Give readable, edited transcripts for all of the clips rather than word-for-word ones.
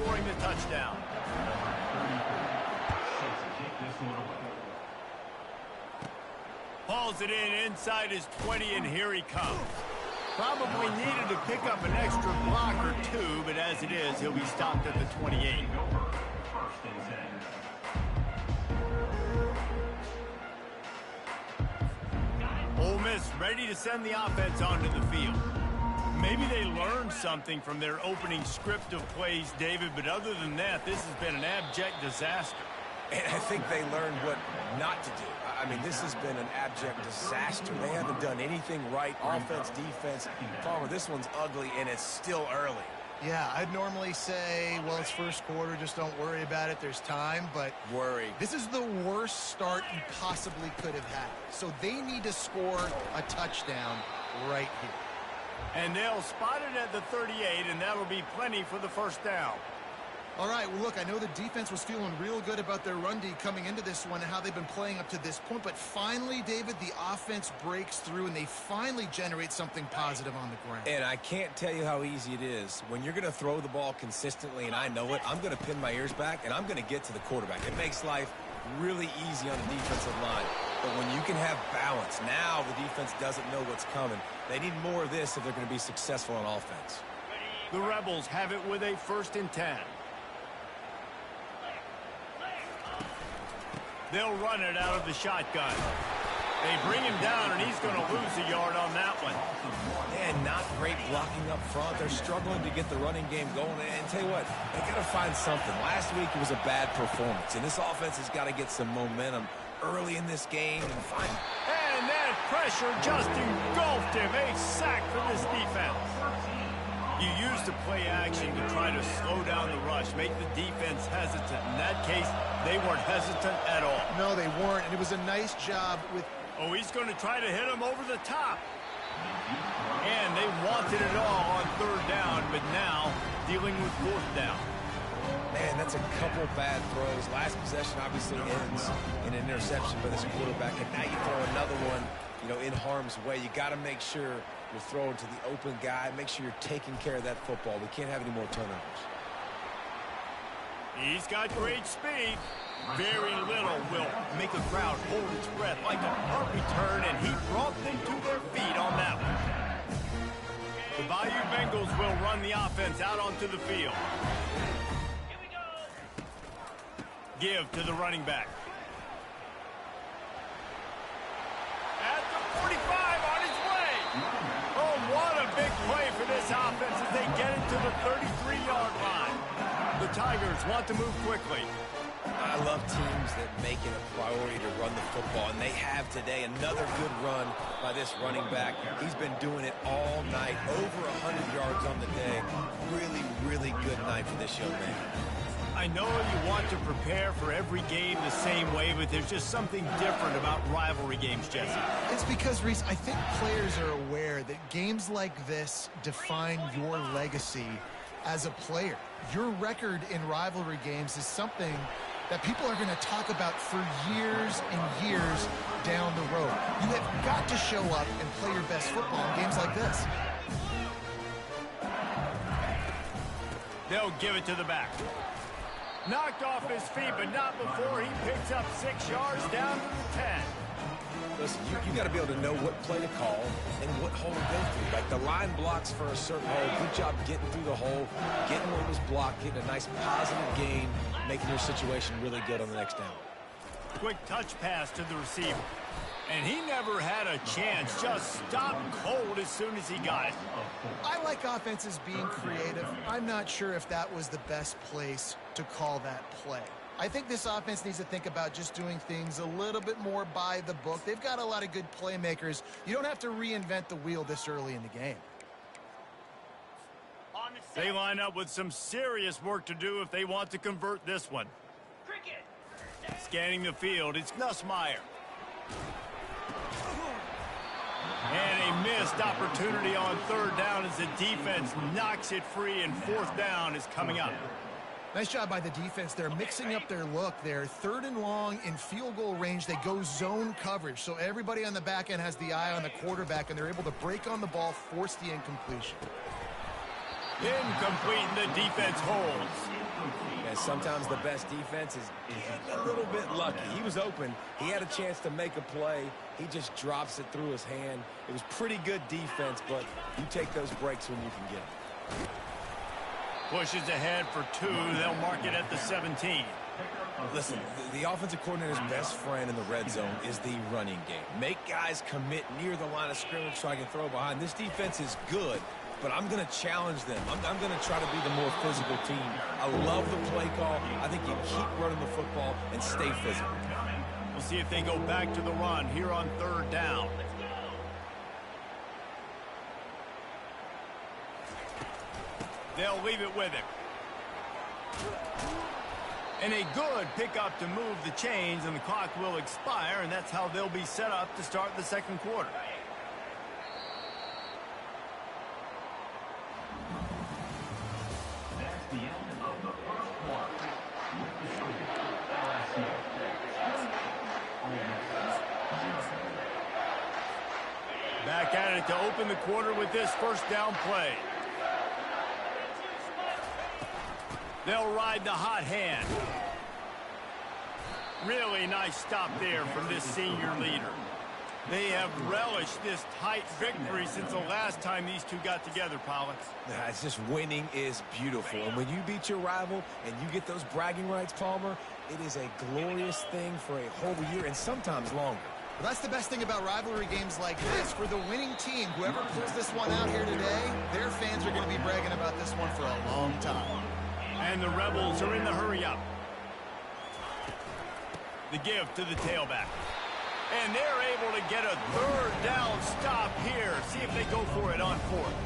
scoring the touchdown. Hauls it in inside his 20, and here he comes. Probably needed to pick up an extra block or two, but as it is, he'll be stopped at the 28. Ole Miss ready to send the offense onto the field. Maybe they learned something from their opening script of plays, David, but other than that, this has been an abject disaster. And I think they learned what not to do. I mean, this has been an abject disaster. They haven't done anything right, offense, defense. Palmer, this one's ugly, and it's still early. Yeah, I'd normally say, well, it's first quarter, just don't worry about it, there's time, but this is the worst start you possibly could have had. So they need to score a touchdown right here. And they'll spot it at the 38, and that'll be plenty for the first down. All right, well, look, I know the defense was feeling real good about their run D coming into this one and how they've been playing up to this point, but finally, David, the offense breaks through and they finally generate something positive on the ground. And I can't tell you how easy it is. When you're going to throw the ball consistently, and I know it, I'm going to pin my ears back, and I'm going to get to the quarterback. It makes life really easy on the defensive line. But when you can have balance, now the defense doesn't know what's coming. They need more of this if they're going to be successful on offense. The Rebels have it with a 1st and 10. They'll run it out of the shotgun. They bring him down, and he's going to lose a yard on that one. And not great blocking up front. They're struggling to get the running game going. And tell you what, they got to find something. Last week it was a bad performance, and this offense has got to get some momentum early in this game and find. And that pressure just engulfed him. A sack for this defense. You use the play action to try to slow down the rush, make the defense hesitant. In that case, they weren't hesitant at all. No, they weren't, and it was a nice job with... Oh, he's going to try to hit him over the top. And they wanted it all on 3rd down, but now dealing with 4th down. Man, that's a couple bad throws. Last possession obviously ends in an interception by this quarterback, and now you throw another one, in harm's way. You got to make sure you're throwing to the open guy. Make sure you're taking care of that football. We can't have any more turnovers. He's got great speed. Very little will make a crowd hold its breath like a punt return, and he brought them to their feet on that one. The Bayou Bengals will run the offense out onto the field. Give to the running back. At the 45, on his way. Oh, what a big play for this offense as they get it to the 33-yard line. The Tigers want to move quickly. I love teams that make it a priority to run the football, and they have today. Another good run by this running back. He's been doing it all night, over 100 yards on the day. Really, really good night for this young man. I know you want to prepare for every game the same way, but there's just something different about rivalry games, Jesse. It's because, Reese, I think players are aware that games like this define your legacy as a player. Your record in rivalry games is something that people are going to talk about for years and years down the road. You have got to show up and play your best football in games like this. They'll give it to the back. Knocked off his feet, but not before he picks up 6 yards down to the 10. Listen, you got to be able to know what play to call and what hole to go through. Like the line blocks for a certain hole. Good job getting through the hole, getting what was blocked, getting a nice positive gain, making your situation really good on the next down. Quick touch pass to the receiver. And he never had a chance. Just stopped cold as soon as he got it. I like offenses being creative. I'm not sure if that was the best place to call that play. I think this offense needs to think about just doing things a little bit more by the book. They've got a lot of good playmakers. You don't have to reinvent the wheel this early in the game. They line up with some serious work to do if they want to convert this one. Scanning the field, it's Nussmeier. And a missed opportunity on 3rd down as the defense knocks it free, and 4th down is coming up. Nice job by the defense. They're mixing up their look there. 3rd and long in field goal range. They go zone coverage. So everybody on the back end has the eye on the quarterback, and they're able to break on the ball, force the incompletion. Incomplete, and the defense holds. And sometimes the best defense is getting a little bit lucky. He was open. He had a chance to make a play. He just drops it through his hand. It was pretty good defense, but you take those breaks when you can get them. Pushes ahead for 2. They'll mark it at the 17. Listen, the offensive coordinator's best friend in the red zone is the running game. Make guys commit near the line of scrimmage so I can throw behind. This defense is good, but I'm going to challenge them. I'm going to try to be the more physical team. I love the play call. I think you keep running the football and stay physical. We'll see if they go back to the run here on 3rd down. They'll leave it with him. And a good pickup to move the chains, and the clock will expire, and that's how they'll be set up to start the 2nd quarter. Back at it to open the quarter with this 1st down play. They'll ride the hot hand. Really nice stop there from this senior leader. They have relished this tight victory since the last time these two got together, Pollux. It's just winning is beautiful. And when you beat your rival and you get those bragging rights, Palmer, it is a glorious thing for a whole year and sometimes longer. Well, that's the best thing about rivalry games like this. For the winning team, whoever pulls this one out here today, their fans are going to be bragging about this one for a long time. And the Rebels are in the hurry-up. The give to the tailback. And they're able to get a 3rd down stop here. See if they go for it on 4th.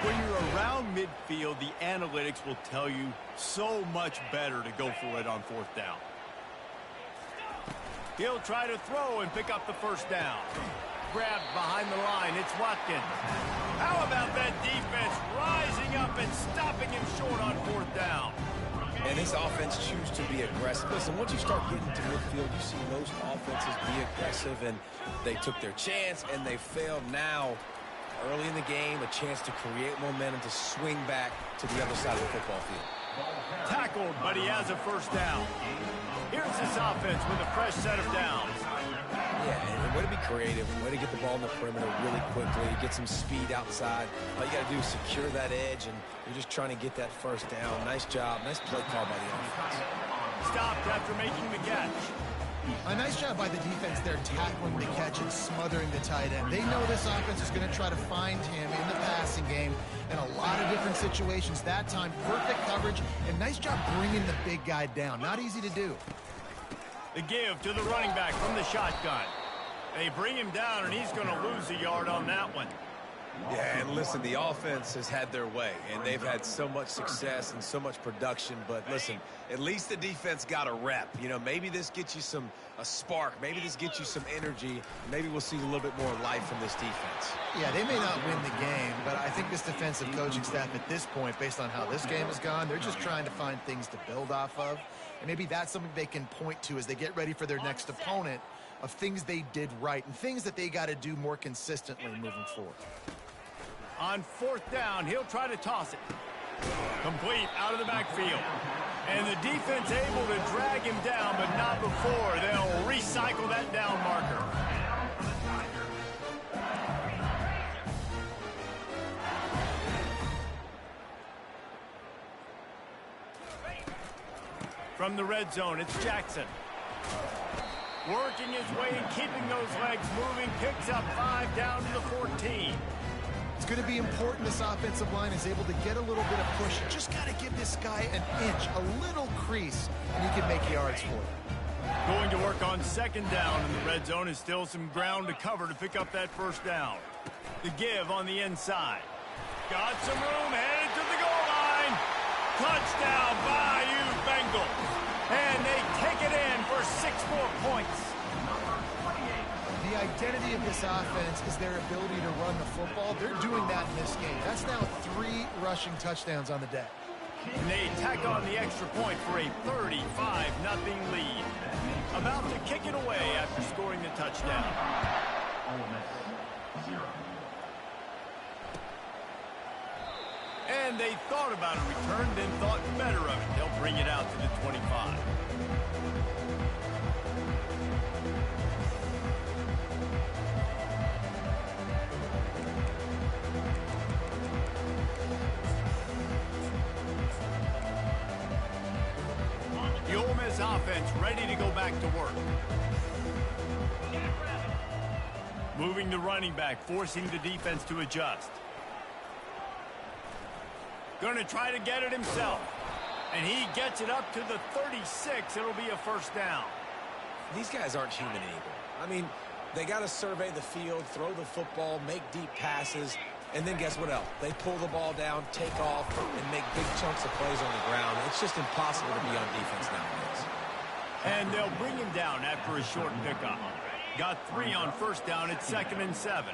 When you're around midfield, the analytics will tell you so much better to go for it on 4th down. He'll try to throw and pick up the 1st down. Grabbed behind the line. It's Watkins. How about that defense rising up and stopping him short on 4th down? And this offense choose to be aggressive. Listen, once you start getting to midfield, you see most offenses be aggressive, and they took their chance, and they failed. Now, early in the game, a chance to create momentum to swing back to the other side of the football field. Tackled, but he has a 1st down. Here's this offense with a fresh set of downs. Yeah, and way to be creative, way to get the ball in the perimeter really quickly, get some speed outside. All you got to do is secure that edge, and you're just trying to get that 1st down. Nice job, nice play call by the offense. Stopped after making the catch. A nice job by the defense there, tackling the catch and smothering the tight end. They know this offense is going to try to find him in the passing game in a lot of different situations. That time, perfect coverage, and nice job bringing the big guy down. Not easy to do. The give to the running back from the shotgun. They bring him down, and he's going to lose a yard on that one. Yeah, and listen, the offense has had their way, and they've had so much success and so much production. But listen, at least the defense got a rep. You know, maybe this gets you a spark. Maybe this gets you some energy. Maybe we'll see a little bit more life from this defense. Yeah, they may not win the game, but I think this defensive coaching staff at this point, based on how this game has gone, they're just trying to find things to build off of. And maybe that's something they can point to as they get ready for their next opponent, of things they did right and things that they got to do more consistently moving forward. On 4th down, he'll try to toss it. Complete out of the backfield. And the defense able to drag him down, but not before they'll recycle that down marker. From the red zone, it's Jackson. Working his way and keeping those legs moving, picks up 5 down to the 14. It's going to be important this offensive line is able to get a little bit of push. You just got to give this guy an inch, a little crease, and he can make yards for you. Going to work on 2nd down in the red zone is still some ground to cover to pick up that 1st down. The give on the inside. Got some room, headed to the goal line. Touchdown, Bayou Bengals. And they take it in for 6 more points. The identity of this offense is their ability to run the football. They're doing that in this game. That's now 3 rushing touchdowns on the day. And they tack on the extra point for a 35-0 lead. About to kick it away after scoring the touchdown. And they thought about a return, then thought better of it. They'll bring it out to the 25. The Ole Miss offense ready to go back to work. Moving the running back, forcing the defense to adjust. Going to try to get it himself. And he gets it up to the 36. It'll be a first down. These guys aren't human anymore. I mean, they got to survey the field, throw the football, make deep passes, and then guess what else? They pull the ball down, take off, and make big chunks of plays on the ground. It's just impossible to be on defense nowadays. And they'll bring him down after a short pickup. Got 3 on first down. It's 2nd and 7.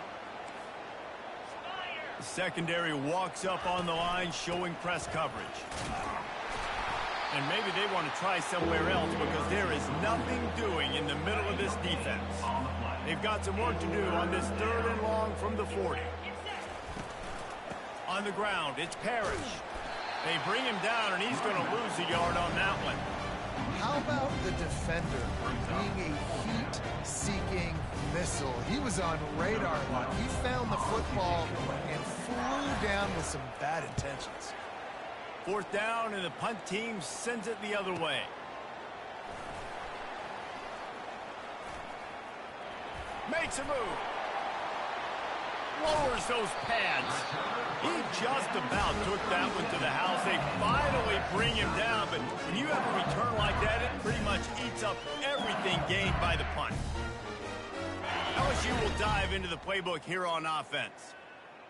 The secondary walks up on the line, showing press coverage. And maybe they want to try somewhere else because there is nothing doing in the middle of this defense. They've got some work to do on this 3rd and long from the 40. On the ground, it's Parrish. They bring him down, and he's going to lose a yard on that one. How about the defender being a heat-seeking missile? He was on radar lock. He found the football and flew down with some bad intentions. 4th down, and the punt team sends it the other way. Makes a move. Lowers those pads. He just about took that one to the house. They finally bring him down, but when you have a return like that, it pretty much eats up everything gained by the punt. LSU will dive into the playbook here on offense.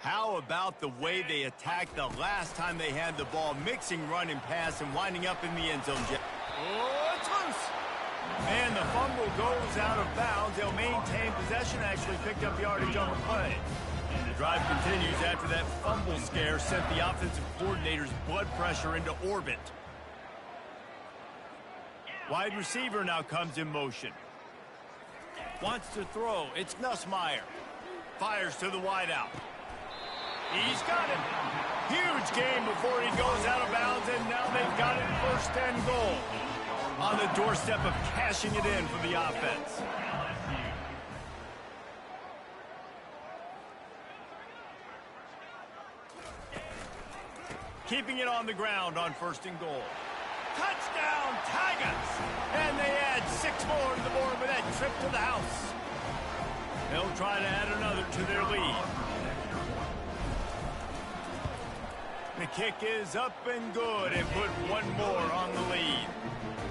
How about the way they attacked the last time they had the ball, mixing run and pass and winding up in the end zone? Oh, it's loose. And the fumble goes out of bounds. They'll maintain possession, actually picked up yardage on the play. The drive continues after that fumble scare sent the offensive coordinator's blood pressure into orbit. Wide receiver now comes in motion. Wants to throw. It's Nussmeier. Fires to the wideout. He's got it. Huge game before he goes out of bounds, and now they've got it 1st and goal. On the doorstep of cashing it in for the offense. Keeping it on the ground on 1st and goal. Touchdown, Tigers! And they add 6 more to the board with that trip to the house. They'll try to add another to their lead. The kick is up and good and put 1 more on the lead.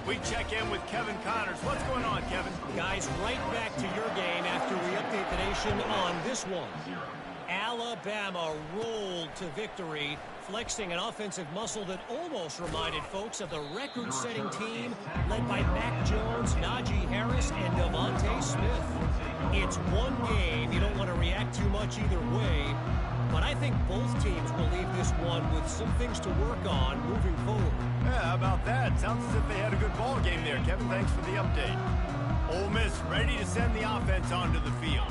We check in with Kevin Connors. What's going on, Kevin? Guys, right back to your game after we update the nation on this one. Alabama rolled to victory, flexing an offensive muscle that almost reminded folks of the record-setting team led by Mac Jones, Najee Harris, and Devontae Smith. It's one game. You don't want to react too much either way, but I think both teams will leave this one with some things to work on moving forward. Yeah, how about that? Sounds as if they had a good ball game there. Kevin, thanks for the update. Ole Miss ready to send the offense onto the field.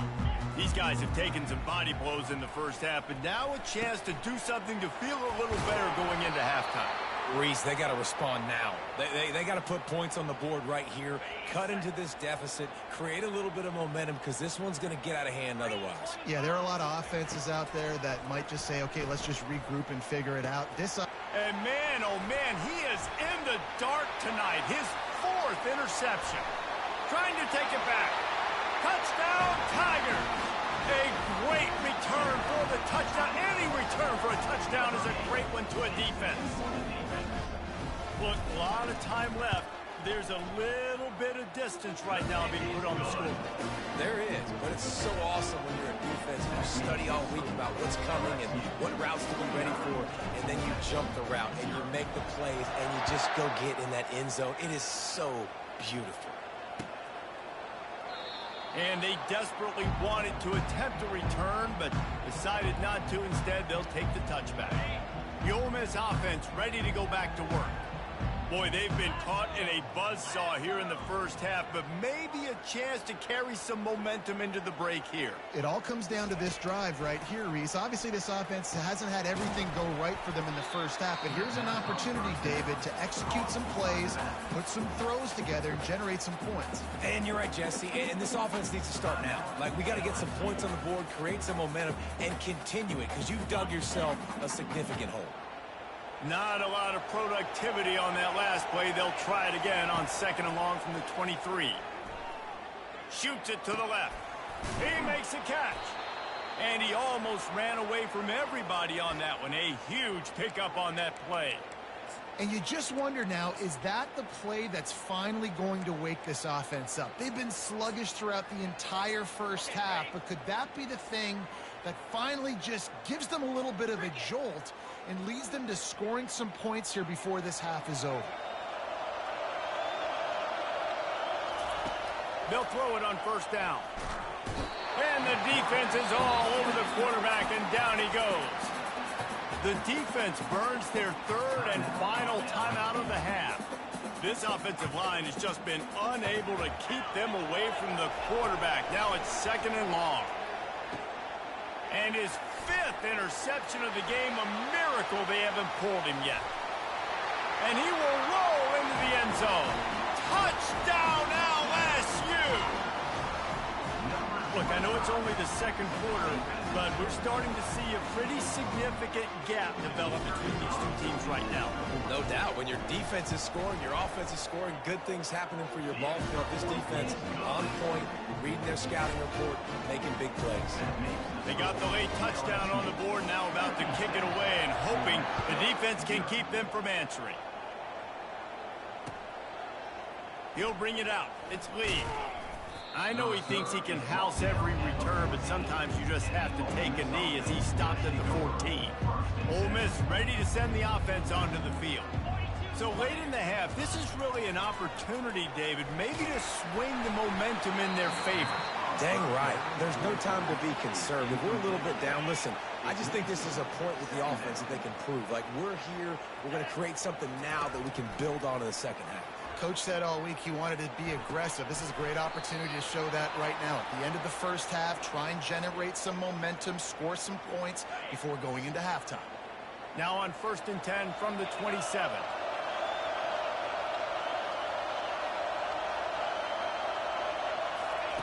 These guys have taken some body blows in the first half, but now a chance to do something to feel a little better going into halftime. Reese, they got to respond now. They got to put points on the board right here, cut into this deficit, create a little bit of momentum, because this one's going to get out of hand otherwise. Yeah, there are a lot of offenses out there that might just say, okay, let's just regroup and figure it out. And man, oh man, he is in the dark tonight. His 4th interception. Trying to take it back. Touchdown, Tigers! A great return for the touchdown. Any return for a touchdown is a great one to a defense. Look, a lot of time left. There's a little bit of distance right now being put on the scoreboard. There is, but it's so awesome when you're a defense and you study all week about what's coming and what routes to be ready for, and then you jump the route and you make the plays and you just go get in that end zone. It is so beautiful. And they desperately wanted to attempt a return, but decided not to. Instead, they'll take the touchback. The Ole Miss offense ready to go back to work. Boy, they've been caught in a buzzsaw here in the first half, but maybe a chance to carry some momentum into the break here. It all comes down to this drive right here, Reese. Obviously, this offense hasn't had everything go right for them in the first half, but here's an opportunity, David, to execute some plays, put some throws together, and generate some points. And you're right, Jesse, and this offense needs to start now. Like, we got to get some points on the board, create some momentum, and continue it, because you've dug yourself a significant hole. Not a lot of productivity on that last play. They'll try it again on 2nd and long from the 23. Shoots it to the left. He makes a catch. And he almost ran away from everybody on that one. A huge pickup on that play. And you just wonder now, is that the play that's finally going to wake this offense up? They've been sluggish throughout the entire first half, but could that be the thing that finally just gives them a little bit of a jolt and leads them to scoring some points here before this half is over? They'll throw it on 1st down. And the defense is all over the quarterback, and down he goes. The defense burns their 3rd and final timeout of the half. This offensive line has just been unable to keep them away from the quarterback. Now it's 2nd and long. And his 5th interception of the game, a miracle they haven't pulled him yet. And he will roll into the end zone. Touchdown LSU! Look, I know it's only the 2nd quarter, but we're starting to see a pretty significant gap develop between these two teams right now. No doubt. When your defense is scoring, your offense is scoring, good things happening for your ball field. This defense on point, reading their scouting report, making big plays. They got the late touchdown on the board, now about to kick it away and hoping the defense can keep them from answering. He'll bring it out. It's Lee. I know he thinks he can house every return, but sometimes you just have to take a knee as he stopped at the 14. Ole Miss ready to send the offense onto the field. So late in the half, this is really an opportunity, David, maybe to swing the momentum in their favor. Dang right. There's no time to be concerned. If we're a little bit down, listen, I just think this is a point with the offense that they can prove. Like, we're here, we're going to create something now that we can build on in the second half. Coach said all week he wanted to be aggressive. This is a great opportunity to show that right now. At the end of the first half, try and generate some momentum, score some points before going into halftime. Now on 1st and 10 from the 27.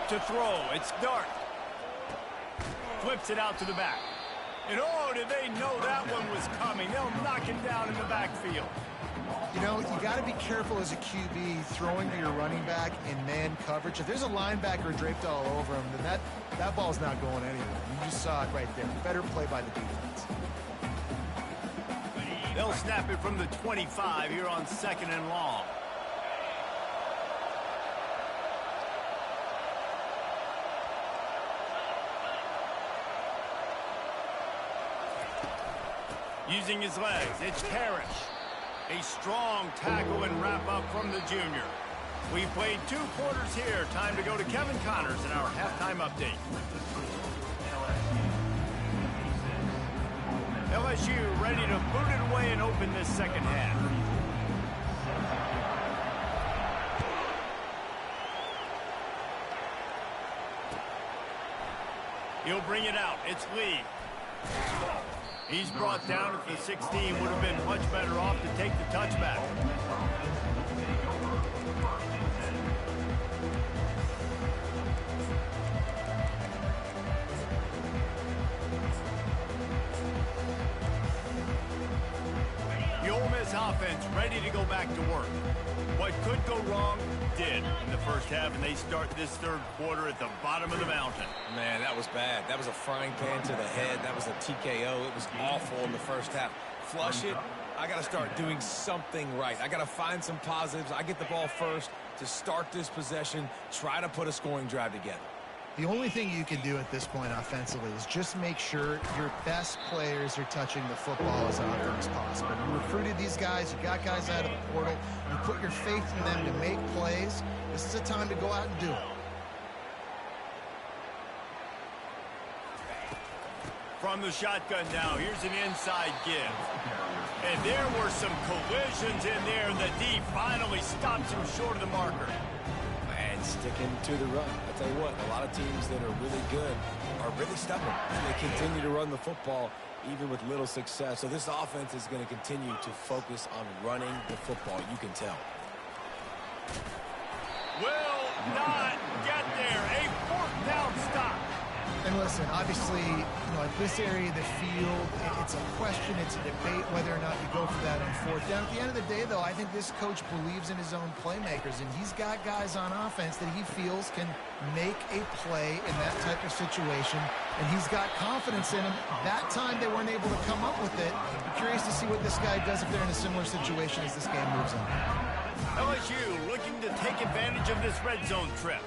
To throw, it's Dart. Flips it out to the back. And oh, did they know that one was coming? They'll knock him down in the backfield. You know, you got to be careful as a QB throwing to your running back in man coverage. If there's a linebacker draped all over him, then that ball's not going anywhere. You just saw it right there. Better play by the defense. They'll snap it from the 25 here on 2nd and long. Using his legs, it's Parrish. A strong tackle and wrap up from the junior. We've played 2 quarters here. Time to go to Kevin Connors in our halftime update. LSU ready to boot it away and open this second half. He'll bring it out. It's Lee. He's brought down at the 16. Would have been much better off to take the touchback. The Ole Miss offense ready to go back to work. What could go wrong did in the first half, and they start this 3rd quarter at the bottom of the mountain. Man, that was bad. That was a frying pan to the head. That was a TKO. It was awful in the first half. Flush it. I got to start doing something right. I got to find some positives. I get the ball first to start this possession, try to put a scoring drive together. The only thing you can do at this point offensively is just make sure your best players are touching the football as often as possible. You recruited these guys, you got guys out of the portal, you put your faith in them to make plays. This is a time to go out and do it. From the shotgun now, here's an inside give. And there were some collisions in there. The D finally stops him short of the marker. And sticking to the run. I tell you what, a lot of teams that are really good are really stubborn. And they continue to run the football even with little success. So this offense is going to continue to focus on running the football. You can tell. Will not get there. A fourth down stop. And listen, obviously, at this area of the field, it's a question, it's a debate whether or not you go for that on fourth down. At the end of the day, though, I think this coach believes in his own playmakers, and he's got guys on offense that he feels can make a play in that type of situation, and he's got confidence in them. That time they weren't able to come up with it. I'm curious to see what this guy does if they're in a similar situation as this game moves on. LSU looking to take advantage of this red zone trip.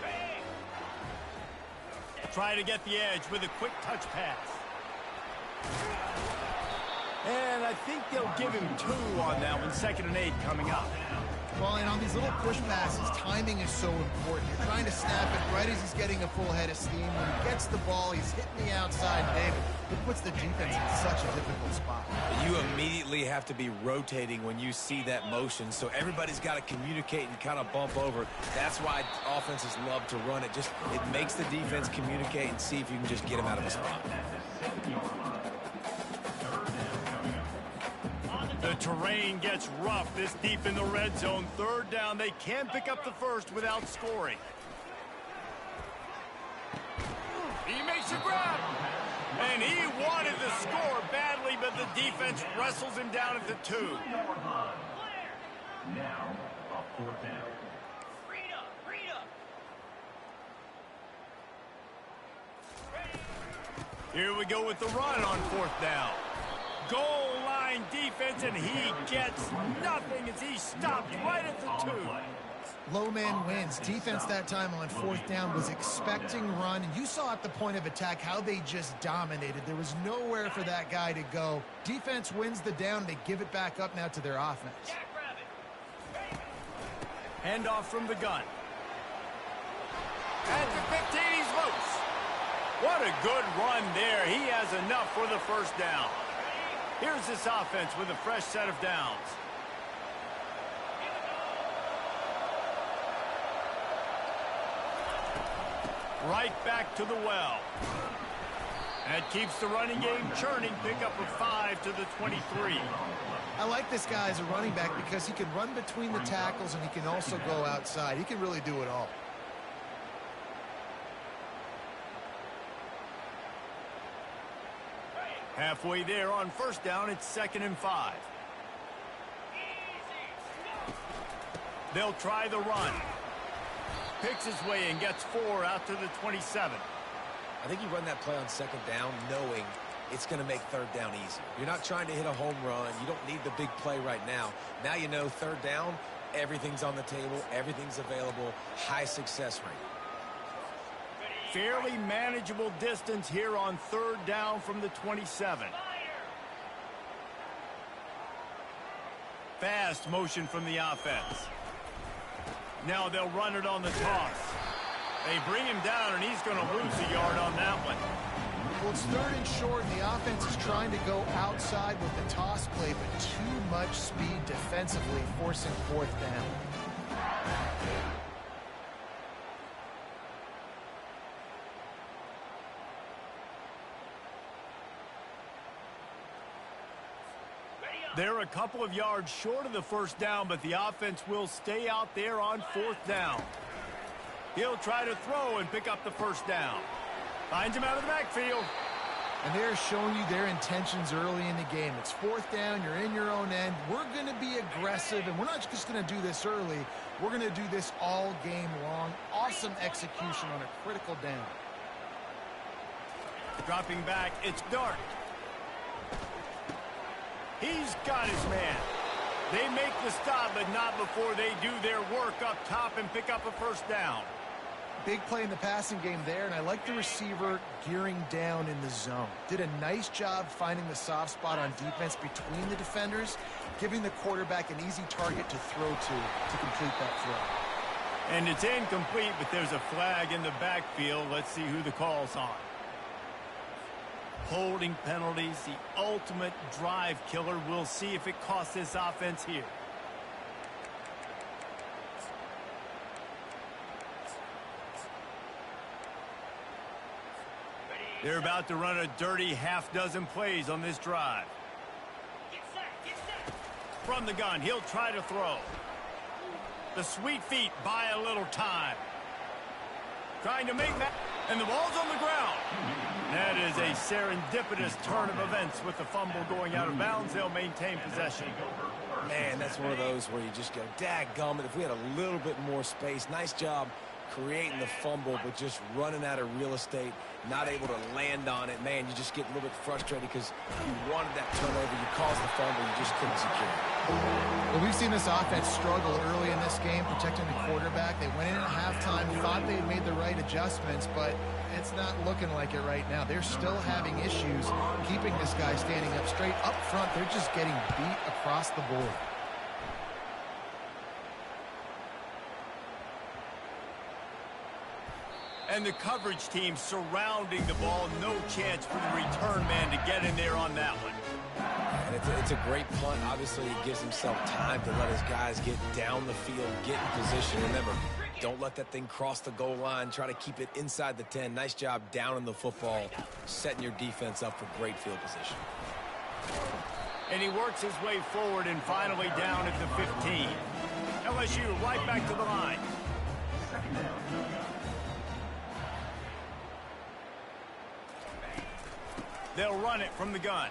Try to get the edge with a quick touch pass. And I think they'll give him 2 on that one. 2nd and 8 coming up. Well, and on these little push passes, timing is so important. You're trying to snap it right as he's getting a full head of steam. When he gets the ball, he's hitting the outside. David, it puts the defense in such a difficult spot. You immediately have to be rotating when you see that motion, so everybody's got to communicate and kind of bump over. That's why offenses love to run it. It makes the defense communicate and see if you can just get them out of a spot. The terrain gets rough this deep in the red zone. 3rd down. They can pick up the first without scoring. He makes a grab. And he wanted the score badly, but the defense wrestles him down at the 2. Now, a 4th down. Here we go with the run on 4th down. Goal line defense, and he gets nothing as he stopped right at the 2. Low man wins. Defense that time on 4th down was expecting run. And you saw at the point of attack how they just dominated. There was nowhere for that guy to go. Defense wins the down. They give it back up now to their offense. Handoff from the gun. At the 15, he's loose. What a good run there. He has enough for the 1st down. Here's this offense with a fresh set of downs. Right back to the well. That keeps the running game churning. Pick up a 5 to the 23. I like this guy as a running back because he can run between the tackles and he can also go outside. He can really do it all. Halfway there on 1st down, it's 2nd and 5. They'll try the run. Picks his way and gets 4 out to the 27. I think you run that play on 2nd down knowing it's going to make 3rd down easy. You're not trying to hit a home run. You don't need the big play right now. Now you know 3rd down, everything's on the table, everything's available, high success rate. Fairly manageable distance here on 3rd down from the 27. Fast motion from the offense. Now they'll run it on the toss. They bring him down, and he's going to lose a yard on that one. Well, it's 3rd and short, and the offense is trying to go outside with the toss play, but too much speed defensively, forcing 4th down. They're a couple of yards short of the 1st down, but the offense will stay out there on 4th down. He'll try to throw and pick up the 1st down. Finds him out of the backfield. And they're showing you their intentions early in the game. It's 4th down. You're in your own end. We're going to be aggressive, and we're not just going to do this early. We're going to do this all game long. Awesome execution on a critical down. Dropping back, it's Dart. He's got his man. They make the stop, but not before they do their work up top and pick up a 1st down. Big play in the passing game there, and I like the receiver gearing down in the zone. Did a nice job finding the soft spot on defense between the defenders, giving the quarterback an easy target to throw to complete that throw. And it's incomplete, but there's a flag in the backfield. Let's see who the call's on. Holding penalties, the ultimate drive killer. We'll see if it costs this offense here. They're about to run a dirty half-dozen plays on this drive. From the gun, he'll try to throw. The sweet feet buy a little time. Trying to make that, and the ball's on the ground. That is a serendipitous turn of events with the fumble going out of bounds. They'll maintain possession. Man, that's one of those where you just go, dadgummit, if we had a little bit more space. Nice job creating the fumble, but just running out of real estate, not able to land on it. Man, you just get a little bit frustrated because you wanted that turnover. You caused the fumble. You just couldn't secure it. Well, we've seen this offense struggle early in this game, protecting the quarterback. They went in at halftime, thought they had made the right adjustments, but it's not looking like it right now. They're still having issues keeping this guy standing up straight. Up front, they're just getting beat across the board. And the coverage team surrounding the ball. No chance for the return man to get in there on that one. And it's a great punt. Obviously, it gives himself time to let his guys get down the field, get in position. Remember, don't let that thing cross the goal line. Try to keep it inside the 10. Nice job down in the football, setting your defense up for great field position. And he works his way forward and finally down at the 15. LSU right back to the line. They'll run it from the gun.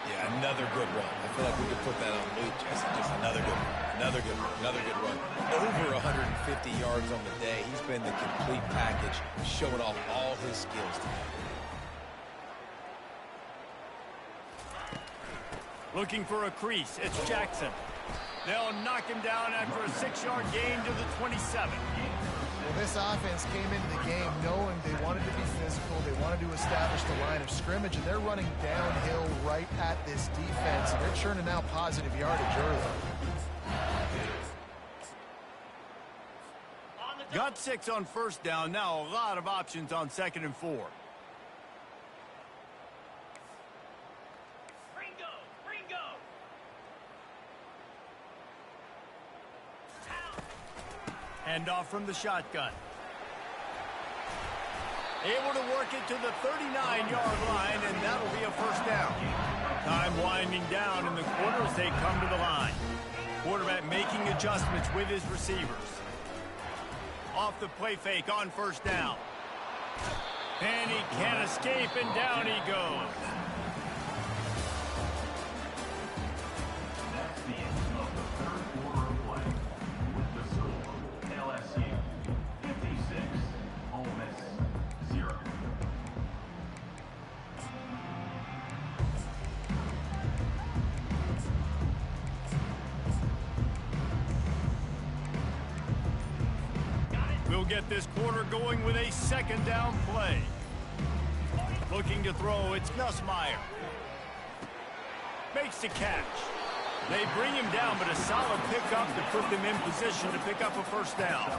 Yeah, another good run. I feel like we could put that on loop, Jesse. Just another good run. Another good run. Another good run. Over 150 yards on the day. He's been the complete package, showing off all his skills today. Looking for a crease. It's Jackson. They'll knock him down after a 6-yard gain to the 27. Well, this offense came into the game knowing they wanted to be physical. They wanted to establish the line of scrimmage, and they're running downhill right at this defense. And they're churning out positive yardage early. Got 6 on first down. Now a lot of options on 2nd and 4. Hand off from the shotgun. Able to work it to the 39-yard line, and that'll be a first down. Time winding down in the quarter as they come to the line. Quarterback making adjustments with his receivers. Off the play fake on first down. And he can't escape, and down he goes. We'll get this quarter going with a 2nd down play. Looking to throw, it's Nussmeier. Makes the catch. They bring him down, but a solid pickup to put them in position to pick up a first down.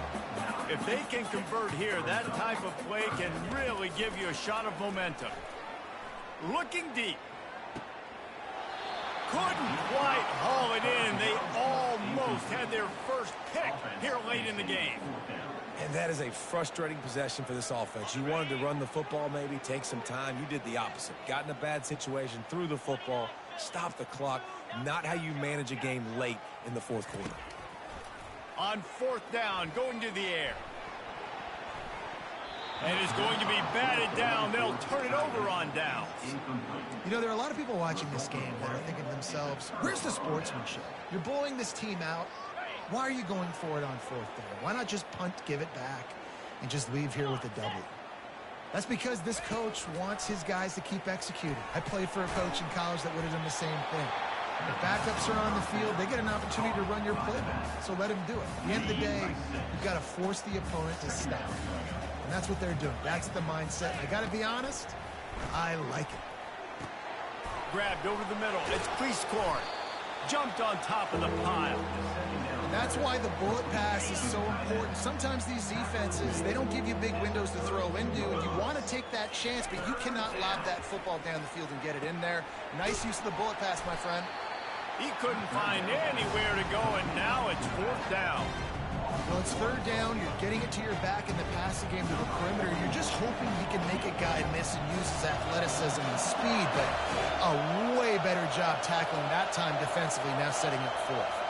If they can convert here, that type of play can really give you a shot of momentum. Looking deep. Couldn't quite haul it in. They almost had their first pick here late in the game. And that is a frustrating possession for this offense. You wanted to run the football, maybe take some time. You did the opposite. Got in a bad situation, threw the football, stopped the clock. Not how you manage a game late in the 4th quarter. On 4th down, going to the air. And it's going to be batted down. They'll turn it over on downs. You know, there are a lot of people watching this game that are thinking to themselves, where's the sportsmanship? You're blowing this team out. Why are you going for it on 4th down? Why not just punt, give it back, and just leave here with a W? That's because this coach wants his guys to keep executing. I played for a coach in college that would have done the same thing. If backups are on the field, they get an opportunity to run your playbook, so let him do it. At the end of the day, you've got to force the opponent to stop. And that's what they're doing. That's the mindset. And I got to be honest, I like it. Grabbed over the middle. It's Cleese Corn. Jumped on top of the pile. That's why the bullet pass is so important. Sometimes these defenses, they don't give you big windows to throw into, and you want to take that chance, but you cannot lob that football down the field and get it in there. Nice use of the bullet pass, my friend. He couldn't find anywhere to go, and now it's 4th down. Well, it's 3rd down. You're getting it to your back in the passing game to the perimeter. You're just hoping he can make a guy miss and use his athleticism and speed, but a way better job tackling that time defensively, now setting up 4th.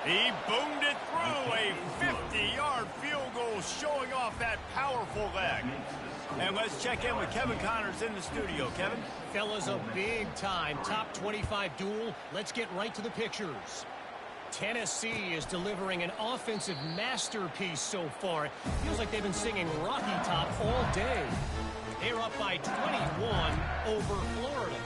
He boomed it through, a 50-yard field goal showing off that powerful leg. And let's check in with Kevin Connors in the studio. Kevin? Fellas, a big-time top 25 duel. Let's get right to the pictures. Tennessee is delivering an offensive masterpiece so far. It feels like they've been singing Rocky Top all day. They're up by 21 over Florida.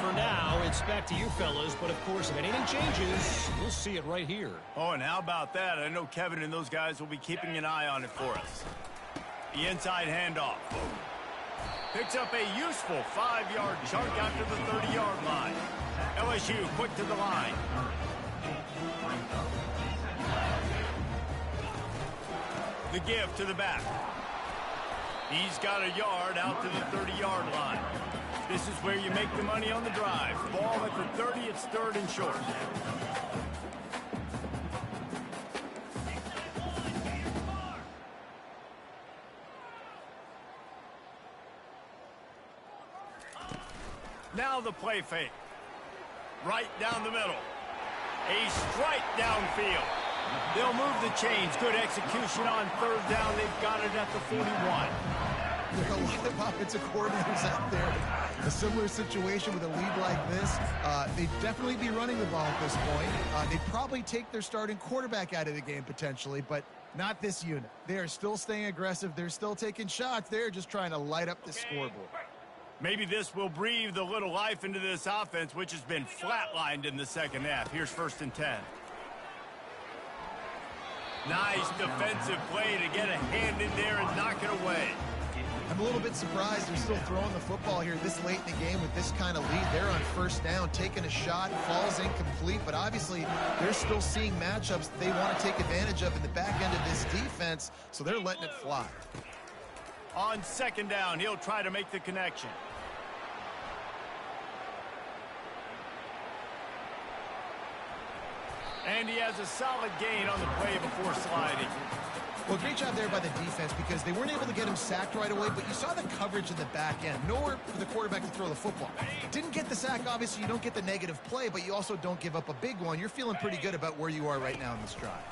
For now, it's back to you fellas, but of course, if anything changes, we'll see it right here. Oh, and how about that? I know Kevin and those guys will be keeping an eye on it for us. The inside handoff. Picks up a useful 5-yard chunk after the 30-yard line. LSU quick to the line. The give to the back. He's got a yard out to the 30-yard line. This is where you make the money on the drive. Ball at the 30, it's 3rd and short. Now the play fake. Right down the middle. A strike downfield. They'll move the chains. Good execution on 3rd down. They've got it at the 41. There are a lot of offensive coordinators out there. A similar situation with a lead like this. They'd definitely be running the ball at this point. They'd probably take their starting quarterback out of the game potentially, but not this unit. They are still staying aggressive. They're still taking shots. They're just trying to light up the scoreboard. Maybe this will breathe a little life into this offense, which has been flatlined in the 2nd half. Here's 1st and 10. Nice defensive play to get a hand in there and knock it away. I'm a little bit surprised they're still throwing the football here this late in the game with this kind of lead. They're on 1st down, taking a shot, falls incomplete, but obviously they're still seeing matchups that they want to take advantage of in the back end of this defense, so they're letting it fly. On 2nd down, he'll try to make the connection. And he has a solid gain on the play before sliding. Well, great job there by the defense because they weren't able to get him sacked right away, but you saw the coverage in the back end. Nowhere for the quarterback to throw the football. Didn't get the sack, obviously you don't get the negative play, but you also don't give up a big one. You're feeling pretty good about where you are right now in this drive.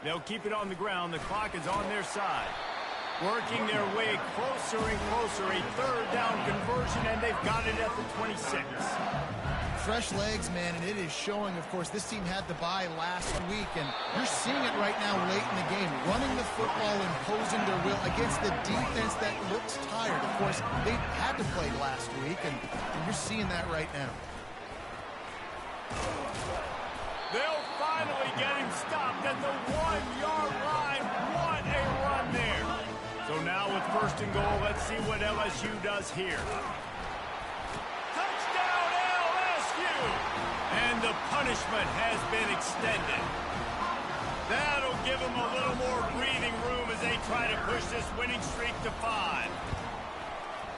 They'll keep it on the ground. The clock is on their side. Working their way closer and closer. A 3rd down conversion, and they've got it at the 26. Fresh legs, man, and it is showing, of course, this team had the bye last week, and you're seeing it right now late in the game. Running the football, imposing their will against the defense that looks tired. Of course, they had to play last week, and you're seeing that right now. They'll finally get him stopped at the 1-yard line. What a run there. So now with 1st and goal, let's see what LSU does here. Touchdown LSU! And the punishment has been extended. That'll give them a little more breathing room as they try to push this winning streak to 5.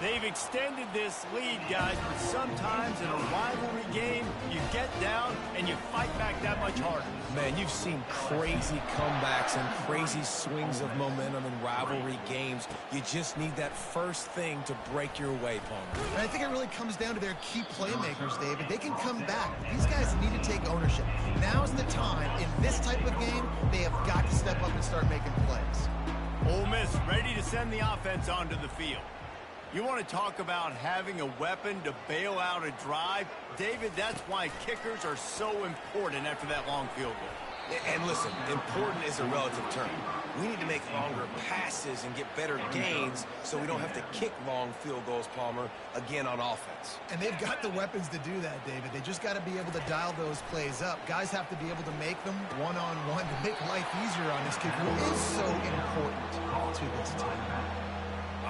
They've extended this lead, guys, but sometimes in a rivalry game, you get down and you fight back that much harder. Man, you've seen crazy comebacks and crazy swings of momentum in rivalry games. You just need that first thing to break your way, Palmer. And I think it really comes down to their key playmakers, David. They can come back. These guys need to take ownership. Now's the time. In this type of game, they have got to step up and start making plays. Ole Miss ready to send the offense onto the field. You want to talk about having a weapon to bail out a drive? David, that's why kickers are so important after that long field goal. And listen, important is a relative term. We need to make longer passes and get better gains so we don't have to kick long field goals, Palmer, again on offense. And they've got the weapons to do that, David. They just got to be able to dial those plays up. Guys have to be able to make them one-on-one to make life easier on this kicker, who is so important to this team.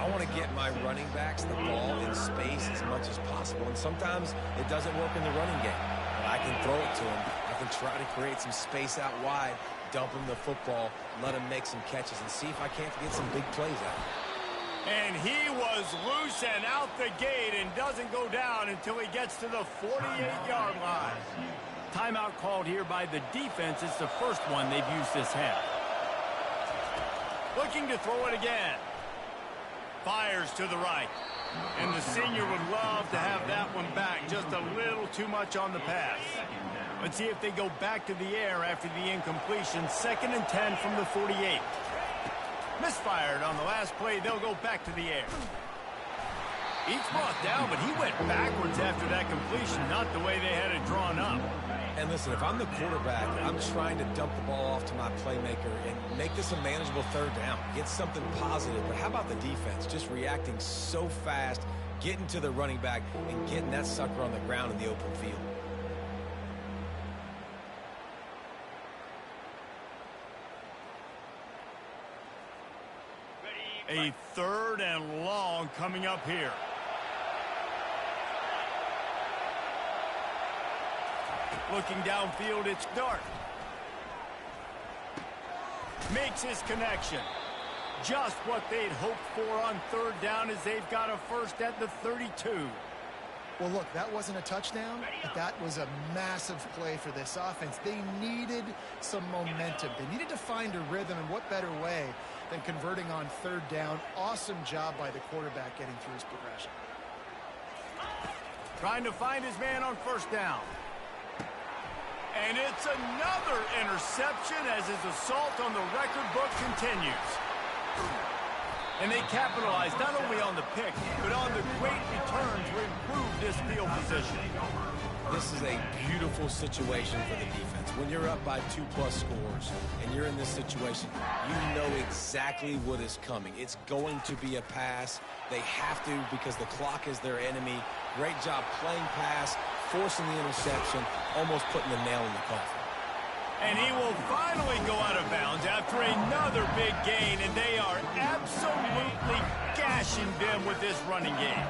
I want to get my running backs the ball in space as much as possible, and sometimes it doesn't work in the running game. But I can throw it to him. I can try to create some space out wide, dump him the football, let him make some catches, and see if I can't get some big plays out. And he was loose and out the gate and doesn't go down until he gets to the 48-yard line. Timeout called here by the defense. It's the first one they've used this half. Looking to throw it again. Fires to the right. And the senior would love to have that one back. Just a little too much on the pass. Let's see if they go back to the air after the incompletion. 2nd and 10 from the 48. Misfired on the last play. They'll go back to the air. Each brought down, but he went backwards after that completion. Not the way they had it drawn up. And listen, if I'm the quarterback, I'm trying to dump the ball off to my playmaker and make this a manageable 3rd down. Get something positive. But how about the defense? Just reacting so fast, getting to the running back, and getting that sucker on the ground in the open field. A 3rd and long coming up here. Looking downfield, it's Dart. Makes his connection. Just what they'd hoped for on 3rd down as they've got a first at the 32. Well, look, that wasn't a touchdown, but that was a massive play for this offense. They needed some momentum. They needed to find a rhythm, and what better way than converting on 3rd down. Awesome job by the quarterback getting through his progression. Trying to find his man on 1st down. And it's another interception as his assault on the record book continues. And they capitalize not only on the pick, but on the great return to improve this field position. This is a beautiful situation for the defense. When you're up by 2+ scores and you're in this situation, you know exactly what is coming. It's going to be a pass. They have to because the clock is their enemy. Great job playing pass, forcing the interception, almost putting the nail in the coffin. And he will finally go out of bounds after another big gain, and they are absolutely gashing them with this running game.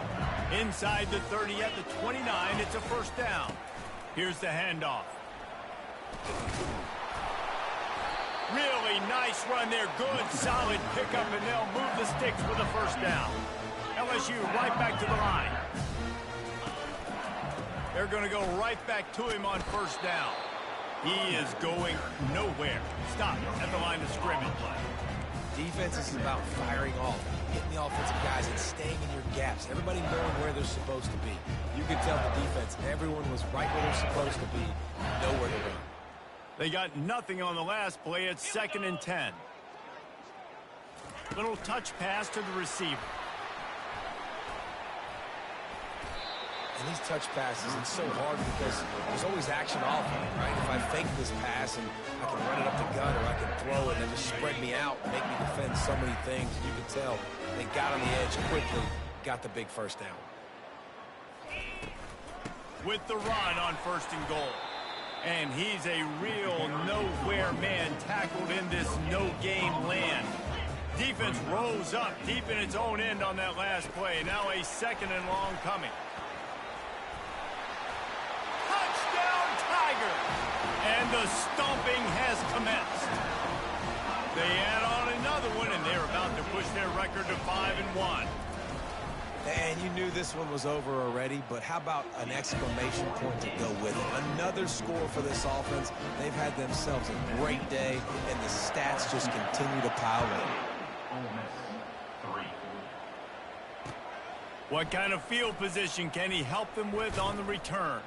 Inside the 30 at the 29, it's a 1st down. Here's the handoff. Really nice run there. Good, solid pickup, and they'll move the sticks with a 1st down. LSU right back to the line. They're going to go right back to him on 1st down. He is going nowhere. Stop at the line of scrimmage. Defense is about firing off, hitting the offensive guys, and staying in your gaps. Everybody knowing where they're supposed to be. You can tell the defense, everyone was right where they're supposed to be, nowhere to run. They got nothing on the last play. It's 2nd and 10. Little touch pass to the receiver. And these touch passes, it's so hard because there's always action off of it, right? If I fake this pass and I can run it up the gut or I can throw it and just spread me out and make me defend so many things, you can tell they got on the edge quickly, got the big 1st down. With the run on 1st and goal. And he's a real nowhere man tackled in this no-game land. Defense rose up deep in its own end on that last play. Now a 2nd and long coming. And the stomping has commenced. They add on another one, and they're about to push their record to 5-1. And you knew this one was over already, but how about an exclamation point to go with it? Another score for this offense. They've had themselves a great day, and the stats just continue to pile in. What kind of field position can he help them with on the return?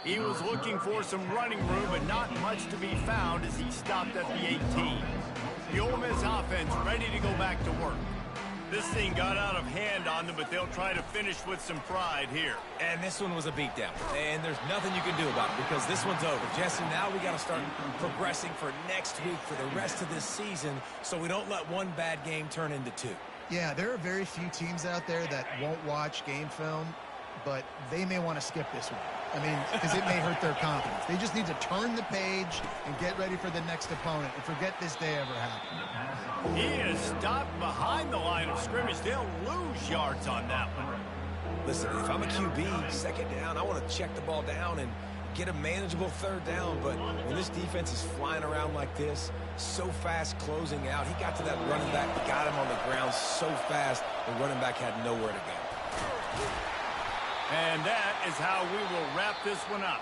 He was looking for some running room, but not much to be found as he stopped at the 18. The Ole Miss offense ready to go back to work. This thing got out of hand on them, but they'll try to finish with some pride here. And this one was a beatdown, and there's nothing you can do about it because this one's over. Jesse, now we got to start progressing for next week for the rest of this season so we don't let one bad game turn into 2. Yeah, there are very few teams out there that won't watch game film, but they may want to skip this one. I mean, because it may hurt their confidence. They just need to turn the page and get ready for the next opponent and forget this day ever happened. He is stopped behind the line of scrimmage. They'll lose yards on that one. Listen, if I'm a QB, 2nd down, I want to check the ball down and get a manageable third down, but when this defense is flying around like this, so fast closing out, he got to that running back, got him on the ground so fast, the running back had nowhere to go. And that is how we will wrap this one up.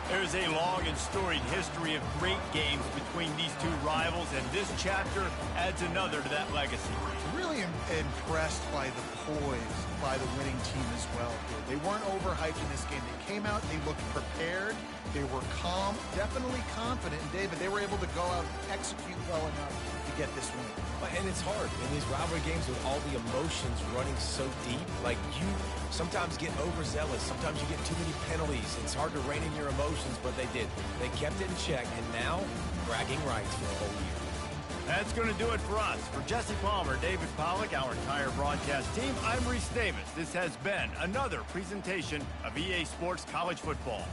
There's a long and storied history of great games between these two rivals, and this chapter adds another to that legacy. Really impressed by the poise by the winning team as well here. They weren't overhyped in this game. They came out, they looked prepared, they were calm, definitely confident. And David, they were able to go out and execute well enough to get this win. And it's hard in these rivalry games with all the emotions running so deep. Like, you sometimes get overzealous. Sometimes you get too many penalties. It's hard to rein in your emotions, but they did. They kept it in check, and now bragging rights for a whole year. That's going to do it for us. For Jesse Palmer, David Pollack, our entire broadcast team, I'm Reese Davis. This has been another presentation of EA Sports College Football.